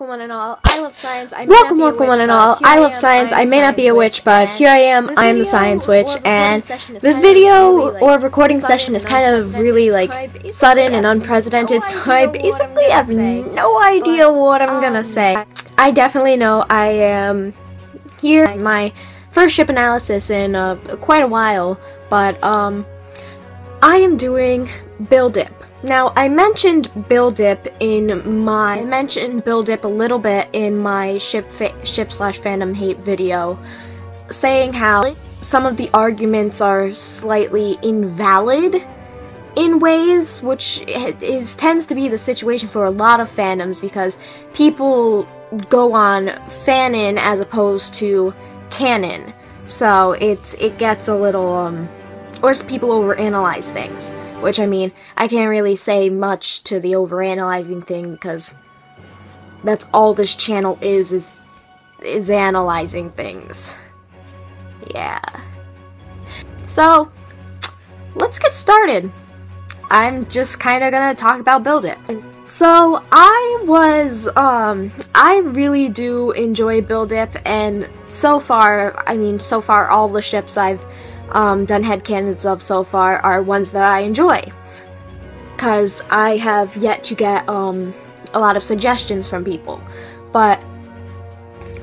welcome one and all. I love science. I may not be a witch, one and all. I love science. I may not be a witch, but here I am. I am the science witch, and this video or recording session is kind of really like sudden and unprecedented. So I basically have no idea what I'm gonna say. I definitely know I am here in my first ship analysis in quite a while, but I am doing BillDip. Now, I mentioned BillDip a little bit in my ship/fandom hate video, saying how some of the arguments are slightly invalid in ways, which tends to be the situation for a lot of fandoms, because people go on fanon as opposed to canon. So it gets a little or people overanalyze things. Which, I mean, I can't really say much to the overanalyzing thing, because that's all this channel is analyzing things. Yeah. So, let's get started. I'm just kind of gonna talk about BillDip. So, I really do enjoy BillDip, and so far all the ships I've done headcanons of so far are ones that I enjoy, because I have yet to get a lot of suggestions from people. But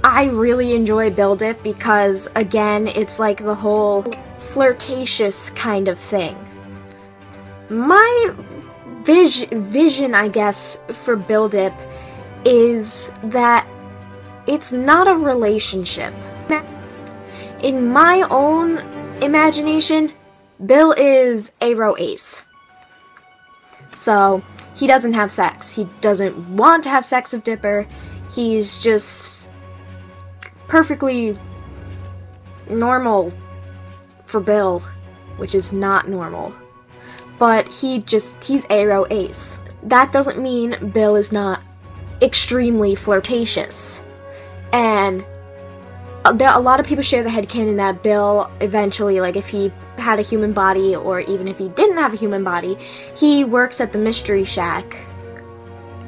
I really enjoy BillDip because, again, it's like the whole flirtatious kind of thing. My vision, I guess, for BillDip is that it's not a relationship. In my own imagination, Bill is a-ro ace. So, he doesn't have sex. He doesn't want to have sex with Dipper. He's just perfectly normal for Bill, which is not normal. But he's a-ro ace. That doesn't mean Bill is not extremely flirtatious. And a lot of people share the headcanon that Bill eventually, like if he had a human body, or even if he didn't have a human body, he works at the Mystery Shack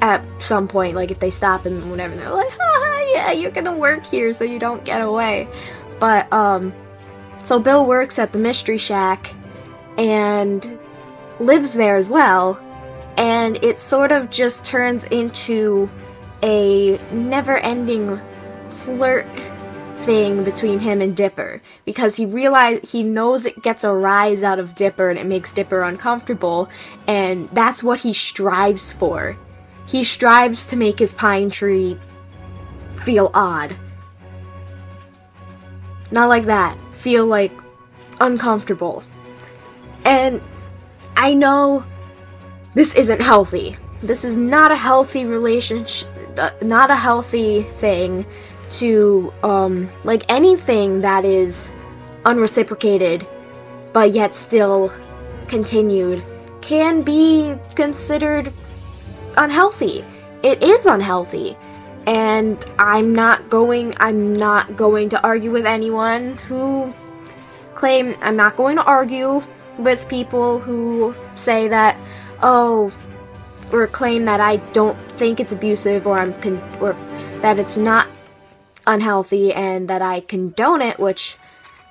at some point, like if they stop him and whatever, they're like, haha, yeah, you're gonna work here so you don't get away. But, so Bill works at the Mystery Shack and lives there as well, and it sort of just turns into a never-ending flirt thing between him and Dipper, because he knows it gets a rise out of Dipper and it makes Dipper uncomfortable, and that's what he strives for. He strives to make his pine tree feel odd. Not like that. Feel like uncomfortable. And I know this isn't healthy. This is not a healthy relationship, not a healthy thing to, like anything that is unreciprocated, but yet still continued, can be considered unhealthy. It is unhealthy. And I'm not going to argue with anyone who I'm not going to argue with people who say that, or claim that I don't think it's abusive, or or that it's not unhealthy and that I condone it, which,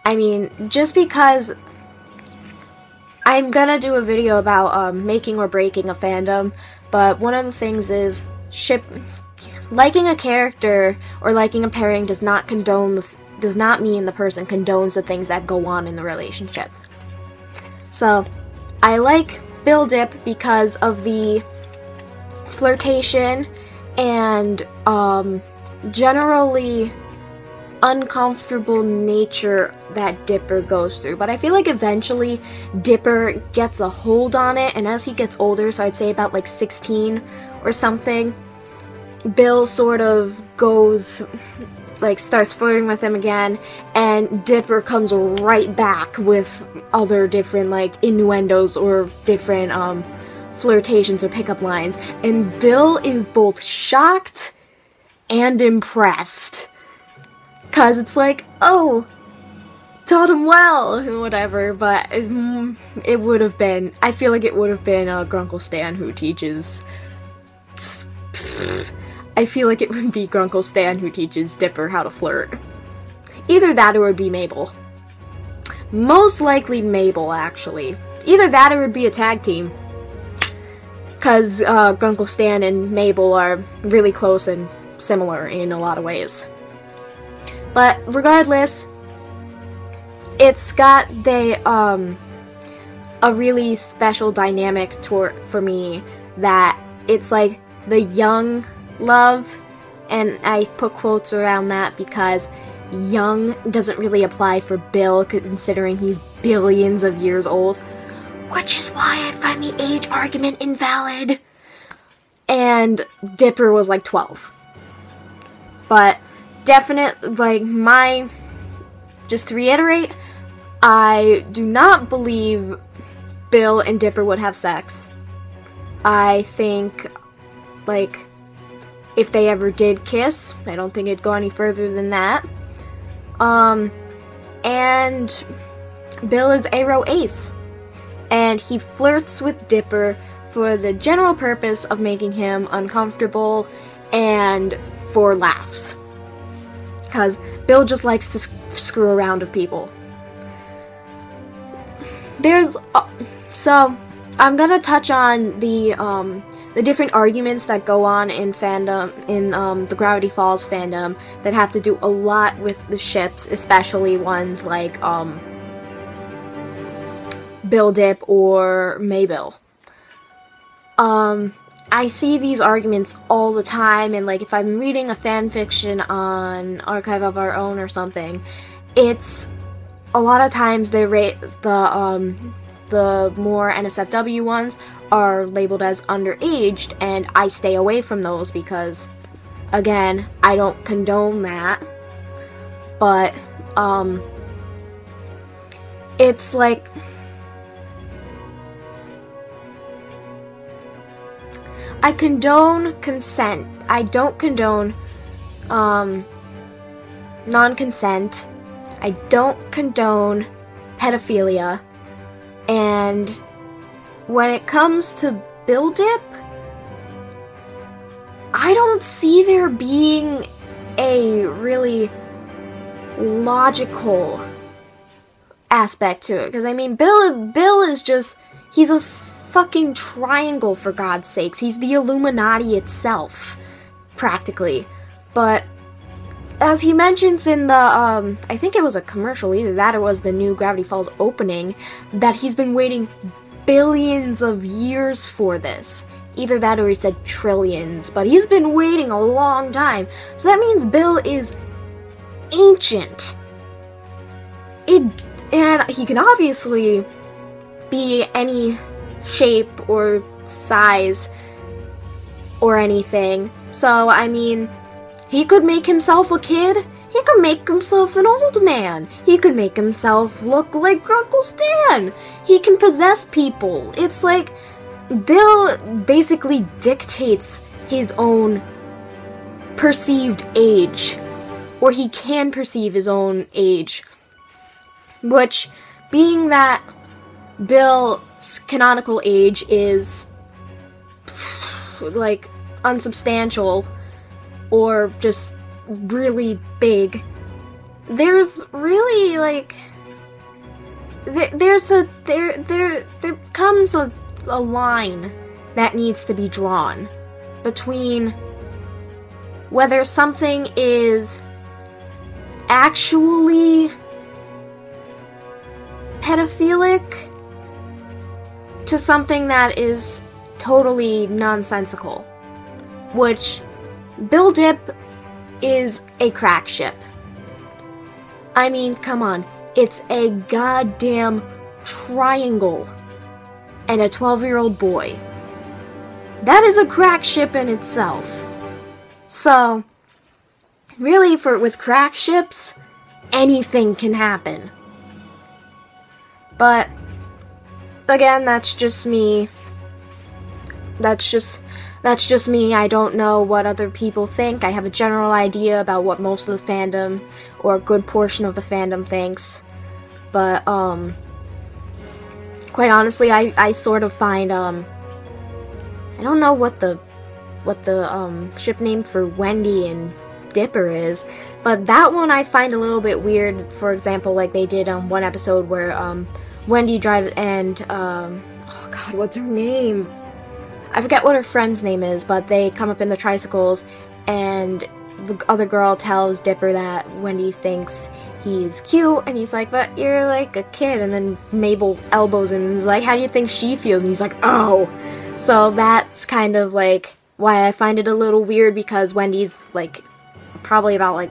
I mean, just because I'm gonna do a video about making or breaking a fandom, but one of the things is liking a character or liking a pairing does not mean the person condones the things that go on in the relationship. So, I like BillDip because of the flirtation and generally uncomfortable nature that Dipper goes through. But I feel like eventually Dipper gets a hold on it, and as he gets older, so I'd say about like 16 or something, Bill sort of starts flirting with him again, and Dipper comes right back with other different like innuendos or different flirtations or pickup lines, and Bill is both shocked and impressed, cause it's like, oh, taught him well, whatever. But it would have been, I feel like it would have been Grunkle Stan who teaches I feel like it would be Grunkle Stan who teaches Dipper how to flirt. Either that or it would be Mabel. Most likely Mabel, actually. Either that or it would be a tag team. Because Grunkle Stan and Mabel are really close and similar in a lot of ways. But regardless, it's got a really special dynamic for me that it's like the young love, and I put quotes around that because young doesn't really apply for Bill considering he's billions of years old, which is why I find the age argument invalid. And Dipper was like 12. But definitely, like, just to reiterate, I do not believe Bill and Dipper would have sex. I think, like, if they ever did kiss, I don't think it'd go any further than that. And Bill is Aero Ace, and he flirts with Dipper for the general purpose of making him uncomfortable and for laughs. Because Bill just likes to screw around with people. So I'm gonna touch on the different arguments that go on in fandom, in the Gravity Falls fandom, that have to do a lot with the ships, especially ones like BillDip or Mabel. I see these arguments all the time, and like if I'm reading a fan fiction on Archive of Our Own or something, it's a lot of times they rate the more NSFW ones are labeled as underaged, and I stay away from those because, again, I don't condone that. But it's like, I condone consent. I don't condone non-consent. I don't condone pedophilia. And when it comes to BillDip, I don't see there being a really logical aspect to it. Because, I mean, Bill is just, he's a fucking triangle, for God's sakes. He's the Illuminati itself, practically. But as he mentions in the, I think it was a commercial, either that or was the new Gravity Falls opening, that he's been waiting billions of years for this. Either that or he said trillions, but he's been waiting a long time. So that means Bill is ancient. And he can obviously be any shape or size or anything. So, I mean, he could make himself a kid. He could make himself an old man. He could make himself look like Grunkle Stan. He can possess people. It's like Bill basically dictates his own perceived age, or he can perceive his own age, which, being that Bill's canonical age is like unsubstantial or just really big, there's really like there comes a line that needs to be drawn between whether something is actually pedophilic to something that is totally nonsensical, which BillDip is a crack ship. I mean, come on, it's a goddamn triangle and a 12-year-old boy. That is a crack ship in itself. So, really, with crack ships, anything can happen. But again, that's just me. That's just me. I don't know what other people think. I have a general idea about what most of the fandom, or a good portion of the fandom, thinks. But, quite honestly, I sort of find, I don't know what the what the ship name for Wendy and Dipper is, but that one I find a little bit weird. For example, like they did one episode where Wendy drives and oh god, what's her name? I forget what her friend's name is, but they come up in the tricycles, and the other girl tells Dipper that Wendy thinks he's cute, and he's like, but you're like a kid, and then Mabel elbows him and is like, how do you think she feels? And he's like, oh. So that's kind of like why I find it a little weird, because Wendy's like probably about like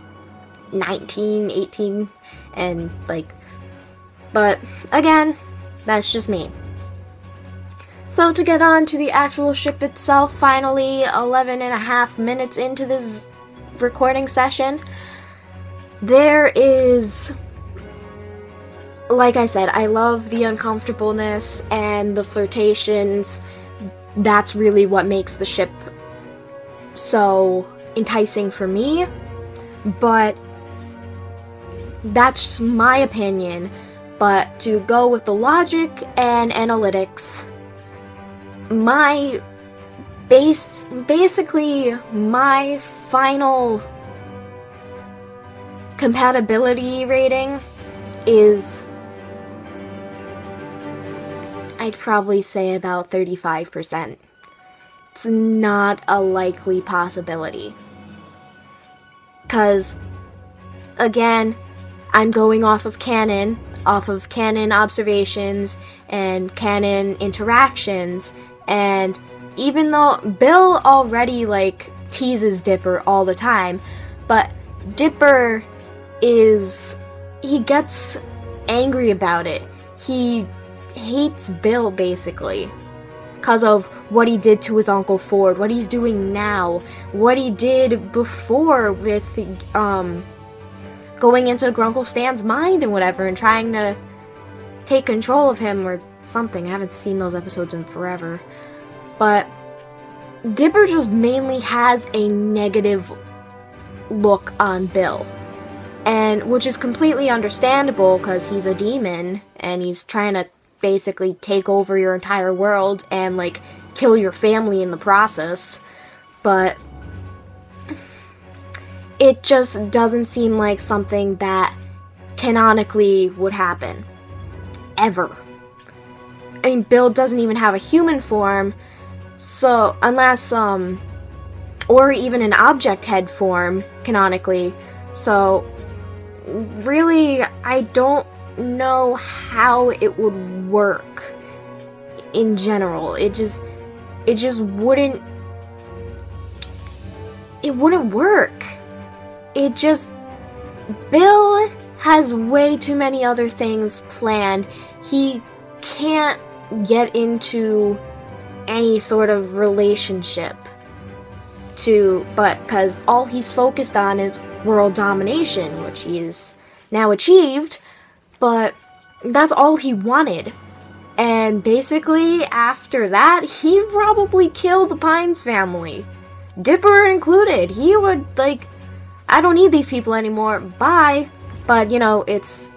19, 18, and like, but again, that's just me. So to get on to the actual ship itself, finally 11.5 minutes into this recording session, there is, like I said, I love the uncomfortableness and the flirtations. That's really what makes the ship so enticing for me, but that's my opinion. But to go with the logic and analytics, basically my final compatibility rating is, I'd probably say about 35%. It's not a likely possibility. 'Cause, again, I'm going off of canon observations and canon interactions, and even though Bill already like teases Dipper all the time, but Dipper he gets angry about it. He hates Bill basically because of what he did to his Uncle Ford, what he's doing now, what he did before with going into Grunkle Stan's mind and whatever, and trying to take control of him or something. I haven't seen those episodes in forever. But Dipper just mainly has a negative look on Bill, and which is completely understandable because he's a demon and he's trying to basically take over your entire world and like kill your family in the process. But it just doesn't seem like something that canonically would happen ever. I mean, Bill doesn't even have a human form, so unless or even an object head form canonically. So really, I don't know how it would work in general. It just wouldn't work. Bill has way too many other things planned. He can't get into any sort of relationship but because all he's focused on is world domination, which he's now achieved, but that's all he wanted. And basically after that, he probably killed the Pines family, Dipper included. He would like, I don't need these people anymore, bye. But you know, it's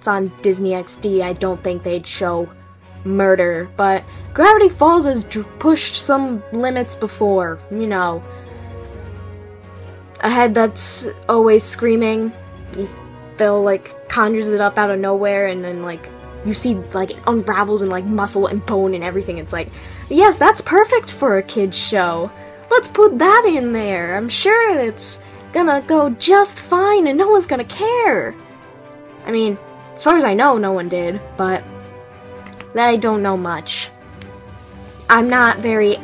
on Disney XD. I don't think they'd show murder, but Gravity Falls has pushed some limits before, you know. A head that's always screaming, Bill like conjures it up out of nowhere, and then like you see like it unravels and like muscle and bone and everything. It's like, yes, that's perfect for a kid's show. Let's put that in there. I'm sure it's gonna go just fine and no one's gonna care. I mean, as far as I know, no one did, but I don't know much. I'm not very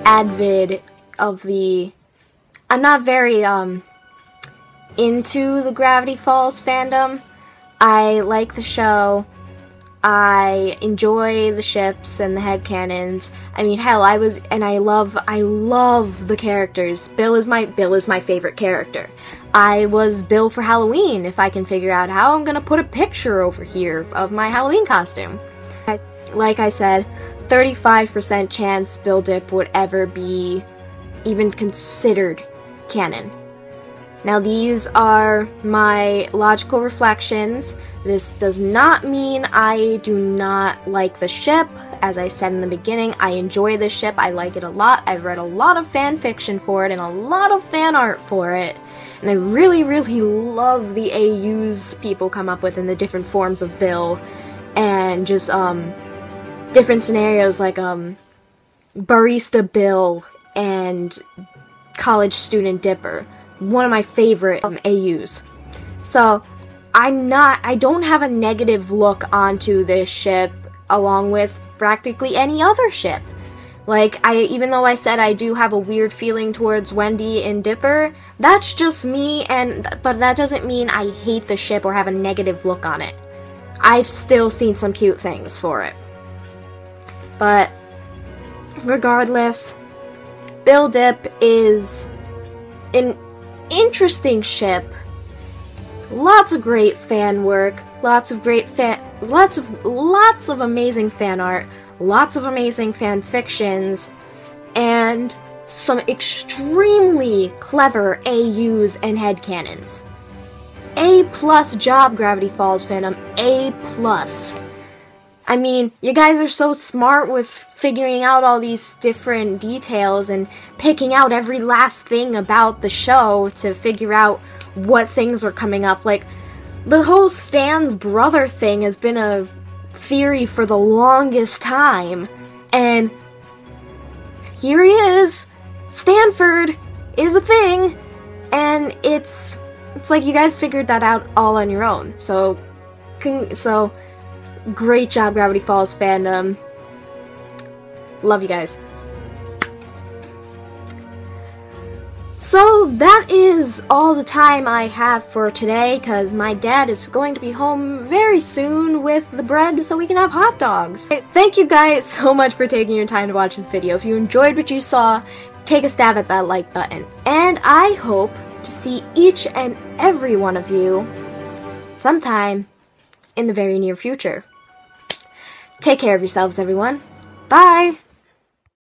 avid of the, I'm not very into the Gravity Falls fandom. I like the show. I enjoy the ships and the headcanons. I mean, hell, I love the characters. Bill is my favorite character. I was Bill for Halloween, if I can figure out how I'm gonna put a picture over here of my Halloween costume. Like I said, 35% chance BillDip would ever be even considered canon. Now these are my logical reflections. This does not mean I do not like the ship as I said in the beginning, I enjoy this ship. I like it a lot. I've read a lot of fan fiction for it and a lot of fan art for it. And I really, really love the AUs people come up with in the different forms of Bill. And just, different scenarios like, Barista Bill and College Student Dipper. One of my favorite AUs. So, I don't have a negative look onto this ship along with practically any other ship. Like, even though I said I do have a weird feeling towards Wendy and Dipper, that's just me, but that doesn't mean I hate the ship or have a negative look on it. I've still seen some cute things for it. But, regardless, BillDip is an interesting ship. Lots of great fan work, lots of amazing fan art, lots of amazing fan fictions, and some extremely clever AUs and headcanons. A+ job, Gravity Falls fandom, A+. I mean, you guys are so smart with figuring out all these different details and picking out every last thing about the show to figure out what things are coming up. Like, the whole Stan's brother thing has been a theory for the longest time, and here he is. Stanford is a thing, and it's like you guys figured that out all on your own. So great job, Gravity Falls fandom. Love you guys. So that is all the time I have for today, because my dad is going to be home very soon with the bread so we can have hot dogs. Thank you guys so much for taking your time to watch this video. If you enjoyed what you saw, take a stab at that like button. And I hope to see each and every one of you sometime in the very near future. Take care of yourselves, everyone. Bye!